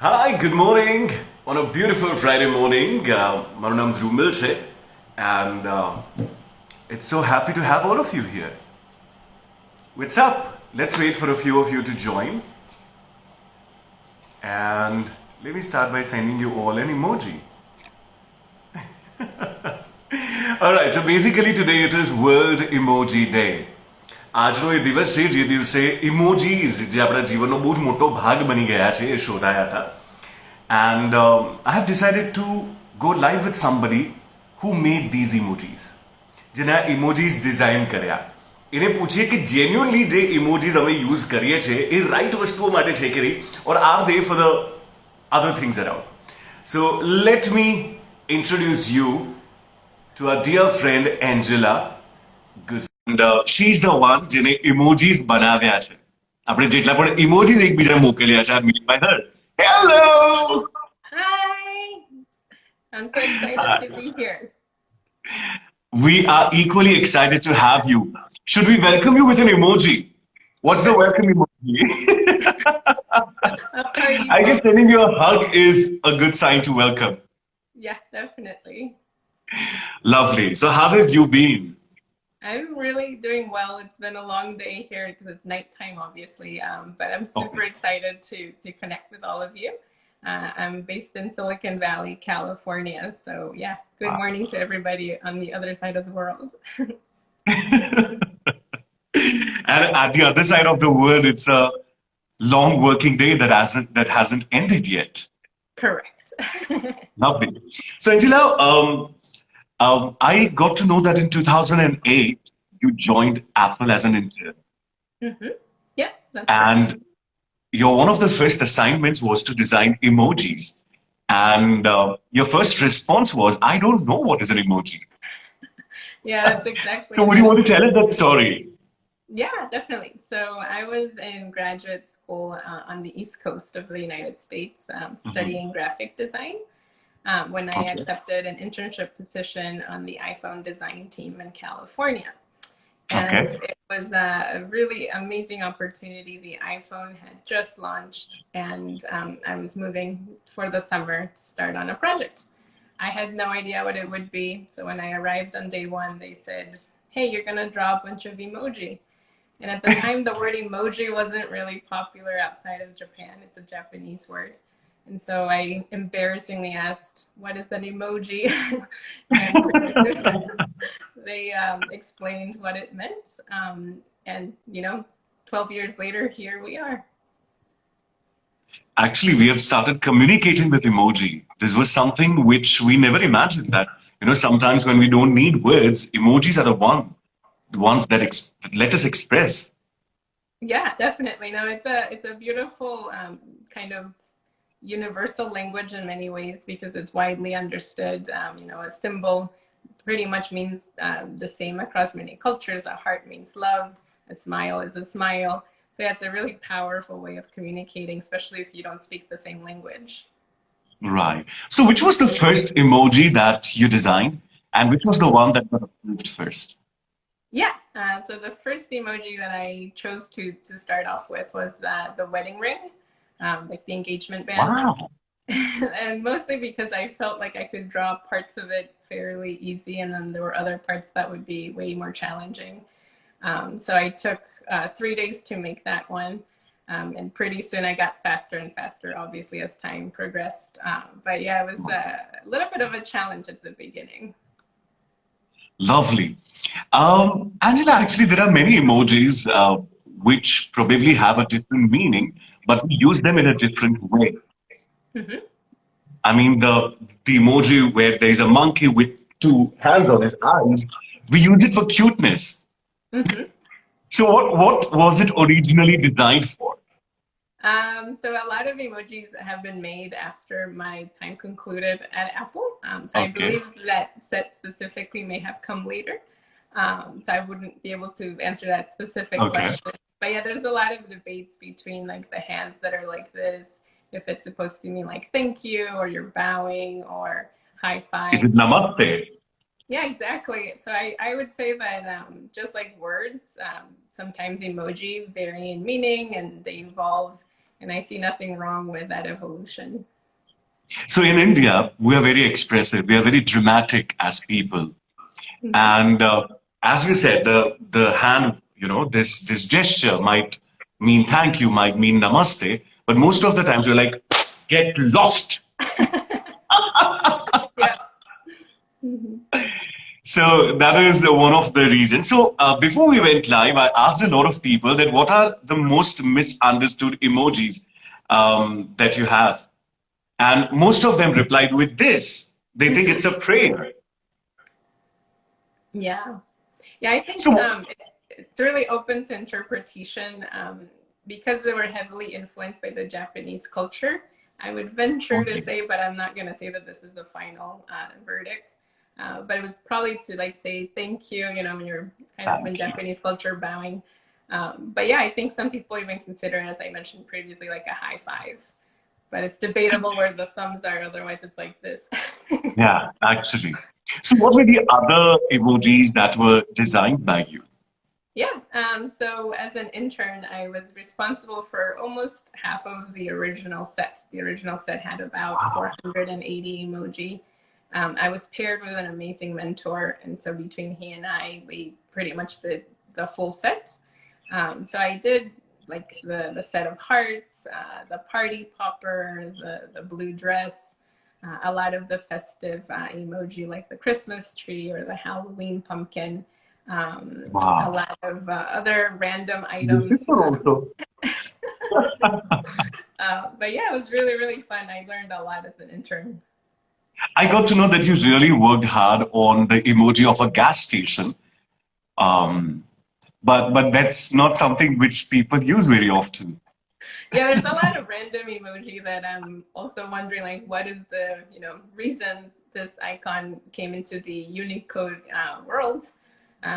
Hi, good morning. On a beautiful Friday morning, મારું નામ ધ્રુમિલ છે and it's so happy to have all of you here. What's up? Let's wait for a few of you to join. And let me start by sending you all an emoji. Alright, so basically today it is World Emoji Day. આજનો એ દિવસ છે જે દિવસે ઇમોજીઝ જે આપણા જીવનનો બહુ જ મોટો ભાગ બની ગયા છે એ શોધાયા હતા and I have decided to go live with somebody who made these emojis જેને આ emojis ડિઝાઇન કર્યા એને પૂછીએ કે જેન્યુઅનલી જે emojis અમે યુઝ કરીએ છીએ એ રાઈટ વસ્તુઓ માટે છે કે નહીં or are they for the other things around. So let me introduce you to our dear friend Angela. And she's the one જેને emojis બનાવ્યા છે. આપણે જેટલા પણ emojis એકબીજાને મોકલ્યા છે, meet by her. Hello! Hi! I'm so excited to be here. We are equally excited to have you. Should we welcome you with an emoji? What's the welcome emoji? I guess sending you a hug is a good sign to welcome. Yeah, definitely. Lovely. So how have you been? I'm really doing well. It's been a long day here because it's nighttime, obviously, but I'm super excited to connect with all of you. I'm based in Silicon Valley, California. So yeah, good morning to everybody on the other side of the world. And at the other side of the world, it's a long working day that hasn't ended yet. Correct. Lovely. So Angela, I got to know that in 2008 you joined Apple as an intern, Mm-hmm. Yeah, that's and right. one of the first assignments was to design emojis. And your first response was, "I don't know what is an emoji." Yeah, that's exactly So, would you right. want to tell us that story? Yeah, definitely. So I was in graduate school on the East Coast of the United States, studying graphic design. When I Okay. accepted an internship position on the iPhone design team in California. And Okay. it was a really amazing opportunity. The iPhone had just launched, and I was moving for the summer to start on a project. I had no idea what it would be. So when I arrived on day one, they said, "Hey, you're going to draw a bunch of emoji." And at the time, the word emoji wasn't really popular outside of Japan. It's a Japanese word. And so I embarrassingly asked, "What is an emoji?" And they explained what it meant. And, 12 years later, here we are. Actually, we have started communicating with emoji. This was something which we never imagined that, sometimes when we don't need words, emojis are the ones that let us express. Yeah, definitely. No, it's a beautiful kind of universal language in many ways because it's widely understood. A symbol pretty much means the same across many cultures. A heart means love. A smile is a smile. So yeah, it's a really powerful way of communicating, especially if you don't speak the same language. Right. So, which was the first emoji that you designed, and which was the one that got approved first? Yeah. So the first emoji that I chose to start off with was the wedding ring, like the engagement band. Wow. And mostly because I felt like I could draw parts of it fairly easy, and then there were other parts that would be way more challenging. So I took 3 days to make that one. And pretty soon I got faster and faster, obviously, as time progressed. But yeah, it was a little bit of a challenge at the beginning. Lovely. Angela, actually, there are many emojis which probably have a different meaning, but we use them in a different way. Mm-hmm. I mean, the emoji where there's a monkey with two hands on his eyes, we use it for cuteness. Mm-hmm. So, what was it originally designed for? So a lot of emojis have been made after my time concluded at Apple. So I Okay. believe that set specifically may have come later. So I wouldn't be able to answer that specific Okay. question. But yeah, there's a lot of debates between like the hands that are like this, if it's supposed to mean like thank you or you're bowing or high five. Is it namaste? Yeah, exactly. So I would say that just like words, sometimes emoji vary in meaning and they evolve and I see nothing wrong with that evolution. So in India, we are very expressive. We are very dramatic as people. Mhm. And as you said, the hand, this gesture might mean thank you, might mean namaste, but most of the times we're like, get lost. Yeah. Mhm. So that is one of the reasons. So before we went live, I asked a lot of people that what are the most misunderstood emojis that you have, and most of them replied with this. They think it's a prayer. Yeah. Yeah, I think So it's really open to interpretation because they were heavily influenced by the Japanese culture. I would venture to okay. say, but I'm not going to say that this is the final verdict. But it was probably to like say thank you, when you're kind of in Thank you. Japanese culture bowing. But yeah, I think some people even consider, as I mentioned previously, like a high five. But it's debatable where the thumbs are. Otherwise, it's like this. Yeah, actually. So what were the other emojis that were designed by you? Yeah, so as an intern, I was responsible for almost half of the original set. The original set had about Wow. 480 emoji. I was paired with an amazing mentor, and so between he and I, we pretty much did the full set. So I did like the set of hearts, the party popper, the blue dress, a lot of the festive emoji like the Christmas tree or the Halloween pumpkin, a Wow. lot of other random This is items. for also. But yeah, it was really, really fun. I learned a lot as an intern. I got to know that you really worked hard on the emoji of a gas station. Um, but that's not something which people use very often. Yeah, there's a lot of random emoji that I'm also wondering, like, what is the reason this icon came into the Unicode world?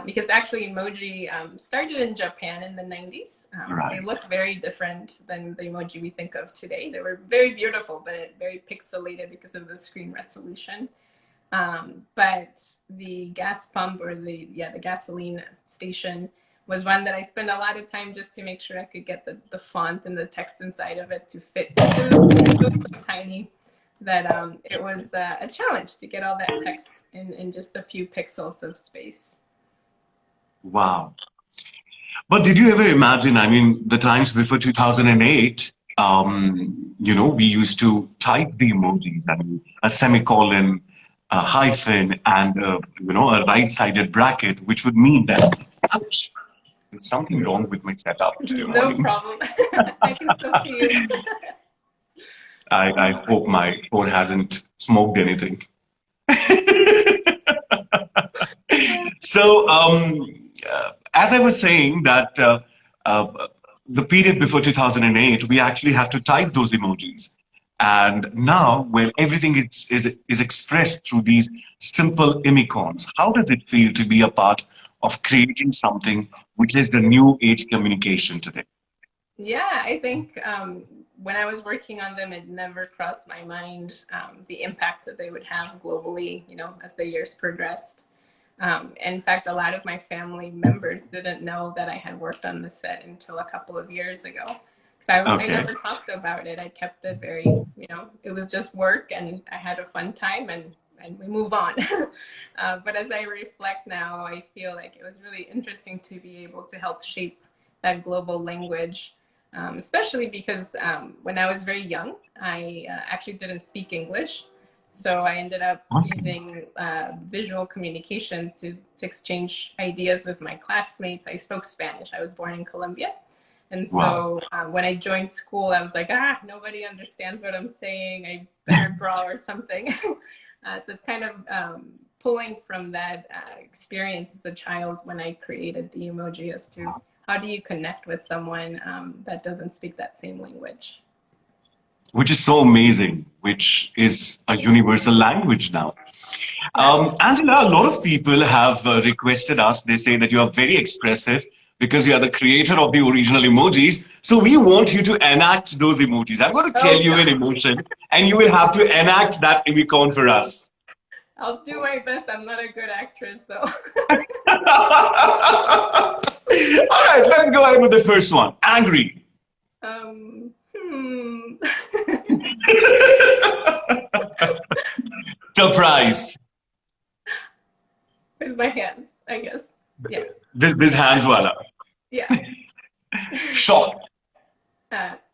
Because actually, emoji started in Japan in the 90s. They Right. looked very different than the emoji we think of today. They were very beautiful, but very pixelated because of the screen resolution. But the gas pump or the gasoline station was one that I spent a lot of time just to make sure I could get the font and the text inside of it to fit because it was so tiny that it was a challenge to get all that text in just a few pixels of space. Wow. But did you ever imagine, I mean, the times before 2008, we used to type the emojis, I mean, a semicolon, a hyphen, and, a right-sided bracket, which would mean that, ouch, there's something wrong with my setup today No morning. problem. I can still see you. I hope my phone hasn't smoked anything. So, as I was saying, that the period before 2008, we actually had to type those emojis. And now, where everything is expressed through these simple emicons, how does it feel to be a part of creating something which is the new age communication today? Yeah, I think when I was working on them, it never crossed my mind the impact that they would have globally, as the years progressed. In fact, a lot of my family members didn't know that I had worked on the set until a couple of years ago. Because I Okay. never talked about it. I kept it very, it was just work and I had a fun time and we move on. But as I reflect now, I feel like it was really interesting to be able to help shape that global language, especially because when I was very young, I actually didn't speak English. So I ended up Okay. using visual communication to exchange ideas with my classmates. I spoke Spanish. I was born in Colombia. And Wow. so when I joined school, I was like, nobody understands what I'm saying. I better draw or something. So it's kind of pulling from that experience as a child when I created the emoji as to how do you connect with someone that doesn't speak that same language. Which is so amazing, which is a universal language now. Yeah. Angela, a lot of people have requested us. They say that you are very expressive because you are the creator of the original emojis. So we want you to enact those emojis. I'm going to tell Oh you an gosh. emotion, and you will have to enact that emoticon for us. I'll do my best. I'm not a good actress though. All right, let's go ahead with the first one. Angry. um, Hmm. Surprised. With my hands, I guess. Yeah. This hands wala. Yeah. Shocked.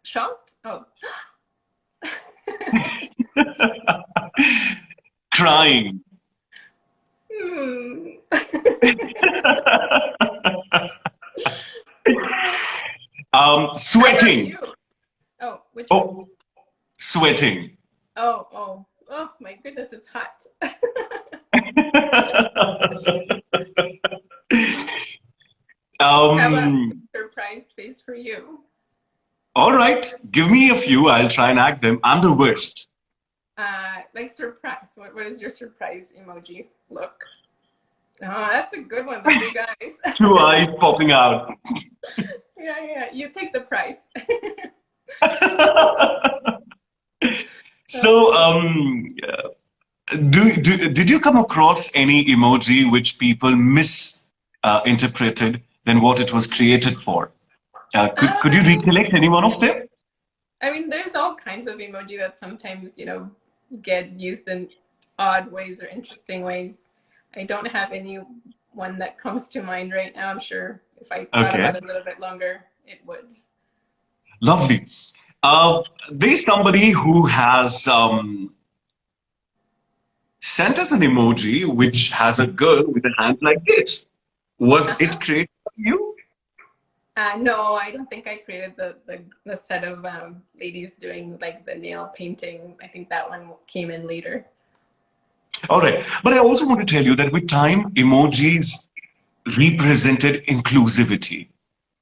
Shocked? Oh. Crying. Hmm. How about Sweating. you? Oh, which one? Oh, sweating. Oh. Oh my goodness, it's hot. How about surprised face for you? All right, give me a few. I'll try and act them. I'm the worst. Like surprise. What is your surprise emoji look? Oh, that's a good one. The big eyes. Two eyes popping out. Yeah. You take the prize. So, did you come across any emoji which people misinterpreted than what it was created for? Could you recollect any one of them? I mean, there's all kinds of emoji that sometimes, get used in odd ways or interesting ways. I don't have any one that comes to mind right now. I'm sure if I thought about it a little bit longer, it would. Lovely. There's somebody who has sent us an emoji which has a girl with a hand like this. Was it created by you? No, I don't think I created the set of ladies doing like the nail painting. I think that one came in later. All right. But I also want to tell you that with time, emojis represented inclusivity.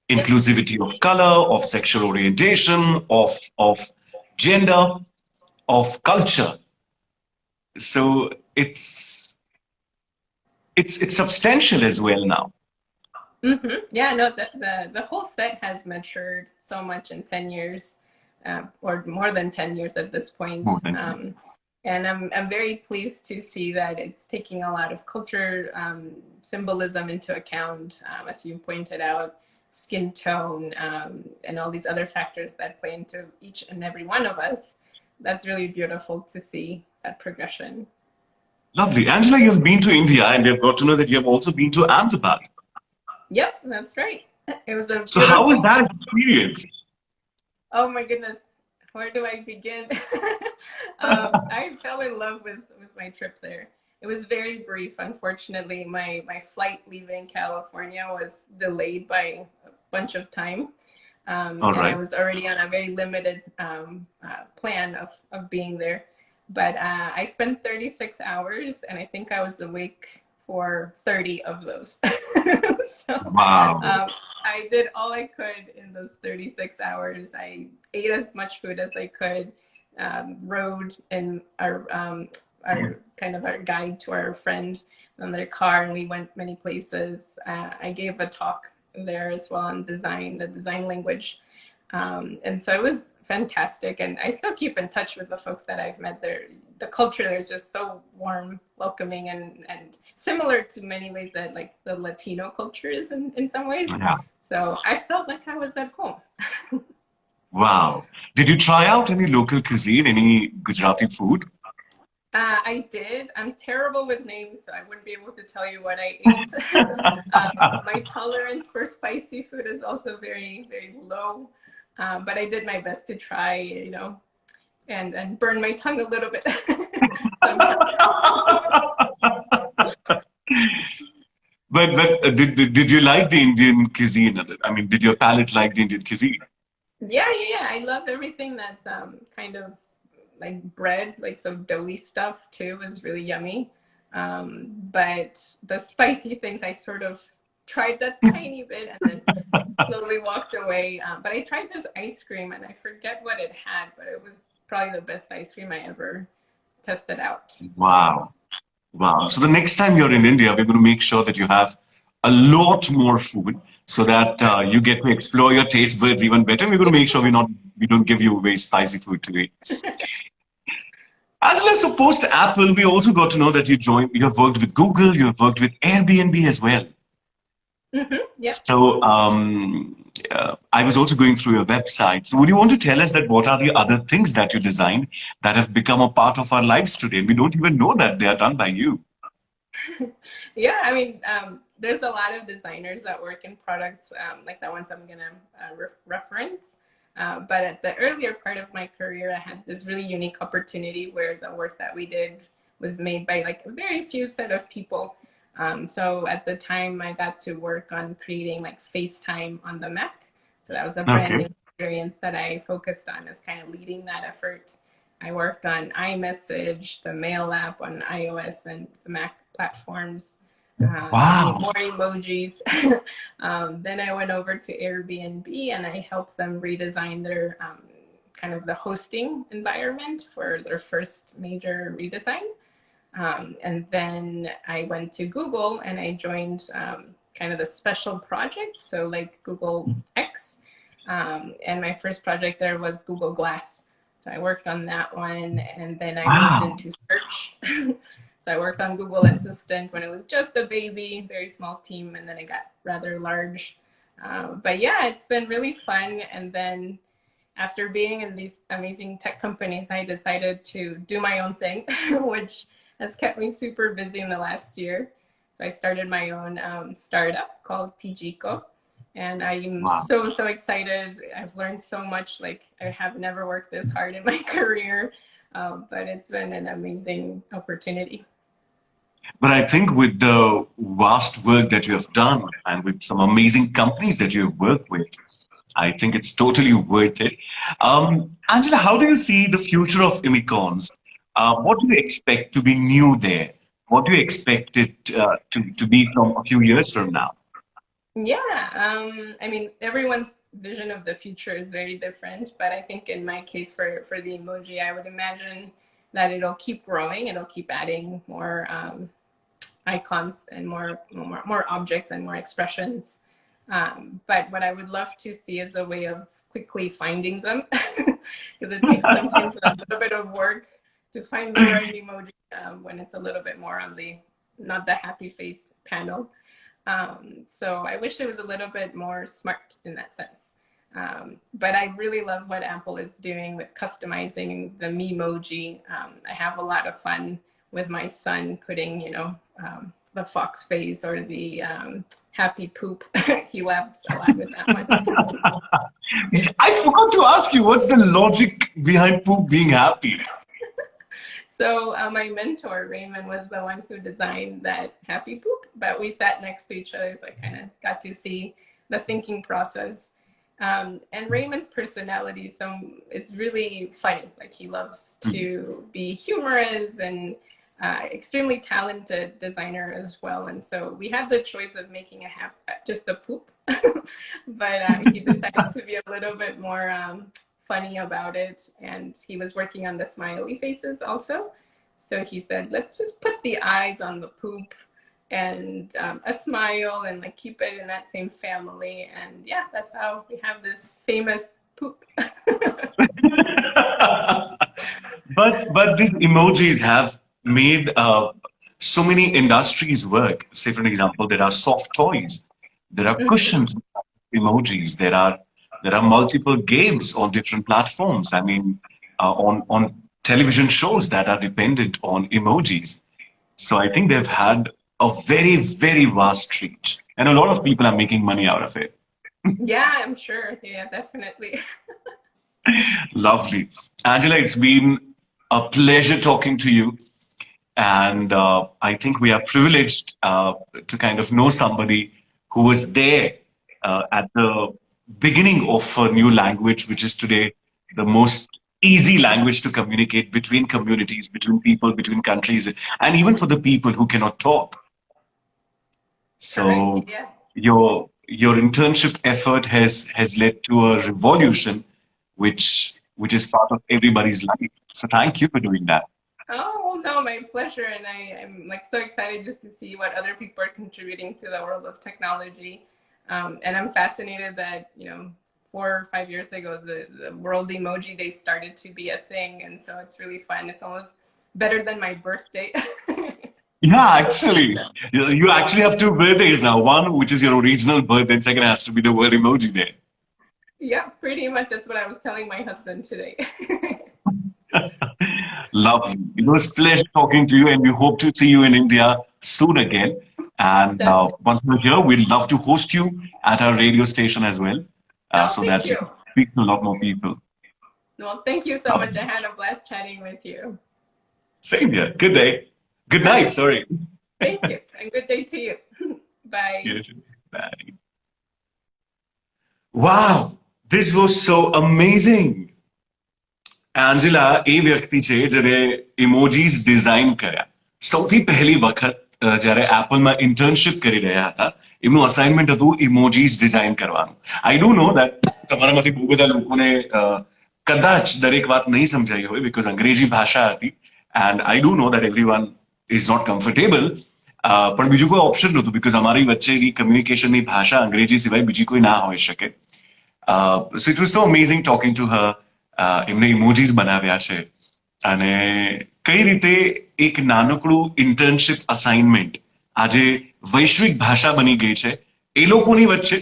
Inclusivity of color, of sexual orientation, of gender, of culture. So it's substantial as well now. Mm-hmm. Yeah, no, the whole set has matured so much in 10 years, or more than 10 years at this point. And I'm very pleased to see that it's taking a lot of culture symbolism into account, as you pointed out, skin tone, and all these other factors that play into each and every one of us. That's really beautiful to see that progression. Lovely. Angela, you've been to India and we've got to know that you have also been to Ahmedabad. Yep, that's right. It was a So how was that experience? Oh my goodness, where do I begin? I fell in love with my trip there. It was very brief. Unfortunately, my flight leaving California was delayed by a bunch of time. And I was already on a very limited plan of being there. But I spent 36 hours, and I think I was awake for 30 of those. So, wow. I did all I could in those 36 hours. I ate as much food as I could, rode in our kind of our guide to our friend on their car, and we went many places. I gave a talk there as well on design, the design language. And so it was fantastic. And I still keep in touch with the folks that I've met there. The culture there is just so warm, welcoming, and similar to many ways that like the Latino culture is in some ways. Yeah. So I felt like I was at home. Wow. Did you try out any local cuisine, any Gujarati food? I did. I'm terrible with names, so I wouldn't be able to tell you what I ate. My tolerance for spicy food is also very, very low. But I did my best to try, and burn my tongue a little bit. But did you like the Indian cuisine? I mean, did your palate like the Indian cuisine? Yeah. I love everything that's kind of like bread, like so doughy stuff too is really yummy. But the spicy things, I sort of tried that tiny bit and then slowly walked away. But I tried this ice cream and I forget what it had, but it was probably the best ice cream I ever tested out. Wow. So the next time you're in India, we're going to make sure that you have a lot more food so that you get to explore your taste buds even better. We're going to make sure we don't give you very spicy food today. Angela, so post Apple, we also got to know that you have worked with Google, you have worked with Airbnb as well. Mm-hmm, yeah. So I was also going through your website. So would you want to tell us that what are the other things that you designed that have become a part of our lives today? We don't even know that they are done by you. Yeah, I mean, there's a lot of designers that work in products like the ones I'm gonna reference. But at the earlier part of my career, I had this really unique opportunity where the work that we did was made by like a very few set of people. So at the time, I got to work on creating like FaceTime on the Mac. So that was a brand Okay. new experience that I focused on as kind of leading that effort. I worked on iMessage, the Mail app on iOS and the Mac platforms, creating Wow. more emojis. Then I went over to Airbnb and I helped them redesign their kind of the hosting environment for their first major redesign. And then I went to Google and I joined kind of the special projects, so like Google X. And my first project there was Google Glass. So I worked on that one, and then I moved Wow. into search. So I worked on Google Assistant when it was just a baby, very small team, and then it got rather large. But yeah, it's been really fun. And then after being in these amazing tech companies, I decided to do my own thing, which has kept me super busy in the last year. So I started my own startup called TGCO. And I am Wow. so excited. I've learned so much. Like, I have never worked this hard in my career, but it's been an amazing opportunity. But I think with the vast work that you have done and with some amazing companies that you have worked with, I think it's totally worth it. Angela, how do you see the future of Imicons? What do you expect to be new there? What do you expect it to be from a few years from now? Yeah, I mean, everyone's vision of the future is very different, but I think in my case for the emoji, I would imagine that it'll keep growing. It'll keep adding more icons and more objects and more expressions. But what I would love to see is a way of quickly finding them, because it takes sometimes a little bit of work to find the right emoji when it's a little bit more on the not the happy face panel. So I wish it was a little bit more smart in that sense. But I really love what Apple is doing with customizing the Memoji. I have a lot of fun with my son putting, the fox face or the happy poop. He laughs a lot with that one. I forgot to ask you, what's the logic behind poop being happy? So my mentor, Raymond, was the one who designed that happy poop, but we sat next to each other, so I kind of got to see the thinking process. And Raymond's personality, so it's really funny. Like, he loves to be humorous and extremely talented designer as well. And so we had the choice of making just a poop, but he decided to be a little bit more funny about it. And he was working on the smiley faces also. So he said, let's just put the eyes on the poop and a smile and like keep it in that same family. And yeah, that's how we have this famous poop. But these emojis have made so many industries work. Say, for an example, there are soft toys, there are cushions, emojis, there are multiple games on different platforms. I mean, on television shows that are dependent on emojis. So I think they've had a very vast reach, and a lot of people are making money out of it. Yeah, I'm sure. Yeah, definitely. Lovely, Angela. It's been a pleasure talking to you. And I think we are privileged to kind of know somebody who was there at the beginning of a new language, which is today the most easy language to communicate between communities, between people, between countries, and even for the people who cannot talk. Correct. So Yeah. your internship effort has led to a revolution, which is part of everybody's life. So thank you for doing that. Oh, no, my pleasure. And I'm like so excited just to see what other people are contributing to the world of technology. And I'm fascinated that, 4 or 5 years ago, the World Emoji Day started to be a thing. And so it's really fun. It's almost better than my birthday. Yeah, actually, you actually have two birthdays now. One, which is your original birthday, and second has to be the World Emoji Day. Yeah, pretty much. That's what I was telling my husband today. Lovely. It was a pleasure talking to you, and we hope to see you in India soon again. And Definitely. once you're here, we'd love to host you at our radio station as well, Oh, so thank that you you. can speak to a lot more people. Well, thank you so much. I had a blast chatting with you. Same here. Good day. Good night. Sorry. Thank you. And good day to you. Bye. You too. Bye. Wow, this was so amazing. Angela એ વ્યક્તિ છે જેને emojis design કર્યા સૌથી પહેલી વખત જ્યારે એપલમાં internship કરી રહ્યા હતા એમનું અસાઇનમેન્ટ હતું ઇમોજીસ ડિઝાઇન કરવાનું આઈ ડોન્ટ નો દેટ તમારામાંથી બહુ બધા લોકોને કદાચ દરેક વાત નહીં સમજાઈ હોય બિકોઝ અંગ્રેજી ભાષા હતી and I do know that everyone is not comfortable પણ બીજું કોઈ ઓપ્શન નહોતું બિકોઝ અમારી વચ્ચેની કમ્યુનિકેશનની ભાષા અંગ્રેજી સિવાય બીજી કોઈ ના હોઈ શકે so it was so amazing talking to her એમને ઇમોજીસ બનાવ્યા છે અને કઈ રીતે એક નાનકડું ઇન્ટર્નશિપ અસાઇનમેન્ટ આજે વૈશ્વિક ભાષા બની ગઈ છે એ લોકોની વચ્ચે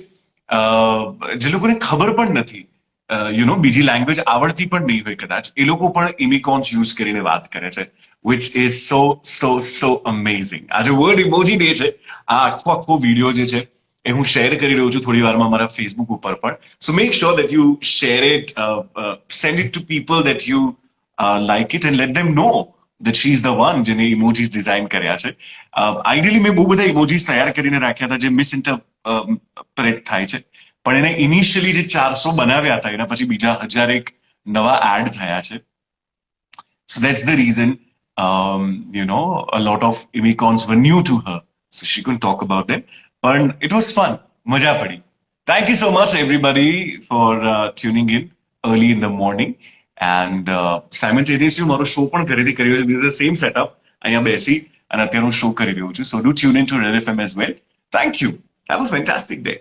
જે લોકોને ખબર પણ નથી બીજી લેંગ્વેજ આવડતી પણ નહીં હોય કદાચ એ લોકો પણ ઇમિકોન્સ યુઝ કરીને વાત કરે છે which is so amazing. આજે વર્લ્ડ ઇમોજી ડે છે આ આખો વિડીયો જે છે એ હું શેર કરી રહ્યો છું થોડી વારમાં મારા ફેસબુક ઉપર પણ so make sure that you share it send it to people that you like it and let them know that she is the one જેને ઇમોજીસ ડિઝાઇન કર્યા છે આઈડિયલી મેં બહુ બધા ઇમોજીસ તૈયાર કરીને રાખ્યા હતા જે મિસઇન્ટરપ્રેટ થાય છે પણ એને ઇનિશિયલી જે 400 બનાવ્યા હતા એના પછી બીજા 1001 નવા એડ થયા છે so that's the reason a lot of imicons were new to her so she couldn't talk about them but it was fun maja padi thank you so much everybody for tuning in early in the morning and simultaneously મારો show પણ ઘરેથી કર્યો છે this is the same setup અહીંયા બેસી અને અત્યારે હું શો કરી રહ્યો છું so do tune in to Red FM as well thank you have a fantastic day